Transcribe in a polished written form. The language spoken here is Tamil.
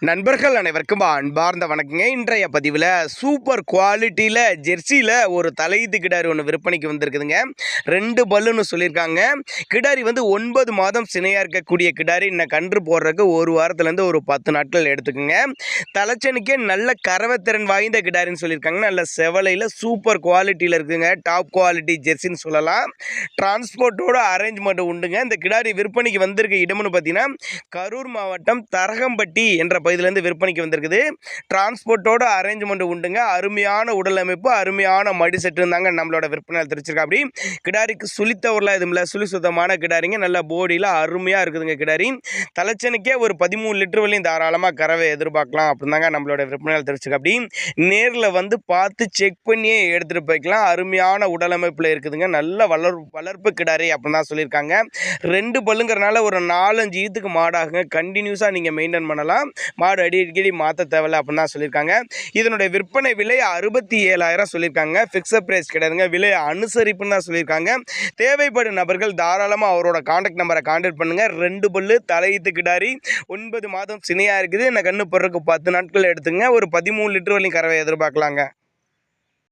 நண்பர்கள் அனைவருக்கும் அன்பார்ந்த வணக்கங்க. இன்றைய பதிவில் சூப்பர் குவாலிட்டியில் ஜெர்சியில் ஒரு தலையீத்து கிடாரி ஒன்று விற்பனைக்கு வந்திருக்குதுங்க. 2 பல்லுன்னு சொல்லியிருக்காங்க. கிடாரி வந்து 9 மாதம் சினையாக இருக்கக்கூடிய கிடாரி. இன்னும் கன்று போடுறதுக்கு ஒரு வாரத்துலேருந்து ஒரு 10 நாட்கள் எடுத்துக்குங்க. தலைச்சனுக்கே நல்ல கறவைத்திறன் வாய்ந்த கிடாரின்னு சொல்லியிருக்காங்க. நல்ல செவலையில் சூப்பர் குவாலிட்டியில் இருக்குங்க. டாப் குவாலிட்டி ஜெர்சின்னு சொல்லலாம். டிரான்ஸ்போர்ட்டோட அரேஞ்ச்மெண்ட் உண்டுங்க. இந்த கிடாரி விற்பனைக்கு வந்திருக்க இடம்னு பார்த்தீங்கன்னா கரூர் மாவட்டம் தரகம்பட்டி என்ற பகுதியிலேருந்து விற்பனைக்கு வந்திருக்குது. டிரான்ஸ்போர்ட்டோட அரேஞ்ச்மெண்ட் உண்டுங்க. அருமையான உடல் அமைப்பு, அருமையான மடி செட்டு இருந்தாங்க நம்மளோட விற்பனை தெரிச்சிருக்கா. அப்படி கிடாரிக்கு சுழித்தவரில் எதுவும் இல்லை, சுழி சுத்தமான கிடாரிங்க. நல்ல போடியில் அருமையாக இருக்குதுங்க கிடாரி. தலைச்சனுக்கே ஒரு 13 லிட்டர் வரையும் தாராளமாக கறவை எதிர்பார்க்கலாம் அப்படின்னு தாங்க நம்மளோட விற்பனை தெரிச்சிருக்கா. அப்படி நேரில் வந்து பார்த்து செக் பண்ணியே எடுத்துகிட்டு போய்க்கலாம். அருமையான உடல் அமைப்பில் இருக்குதுங்க. நல்ல வளர்ப்பு கிடாரி அப்படின்னு தான் சொல்லியிருக்காங்க. 2 பல்லுங்கிறனால ஒரு 4-5 ஈத்துக்கு மாடாகுங்க. கண்டினியூஸாக நீங்கள் மெயின்டைன் பண்ணலாம். மாடு அடிக்கடி மாற்ற தேவையில்லை அப்படின்னு தான் சொல்லியிருக்காங்க. இதனுடைய விற்பனை விலை 67,000 சொல்லியிருக்காங்க. ஃபிக்ஸட் பிரைஸ் கிடையாதுங்க. விலை அனுசரிப்புன்னு தான் சொல்லியிருக்காங்க. தேவைப்படும் நபர்கள் தாராளமாக அவரோட கான்டாக்ட் நம்பரை கான்டாக்ட் பண்ணுங்கள். 2 பல்லு தலையீத்து கிடாரி, 9 மாதம் சினையாக இருக்குது. இந்த கண்ணு போடுறதுக்கு 10 நாட்கள் எடுத்துங்க. ஒரு 13 லிட்டர் வரையும் கறவை எதிர்பார்க்கலாங்க.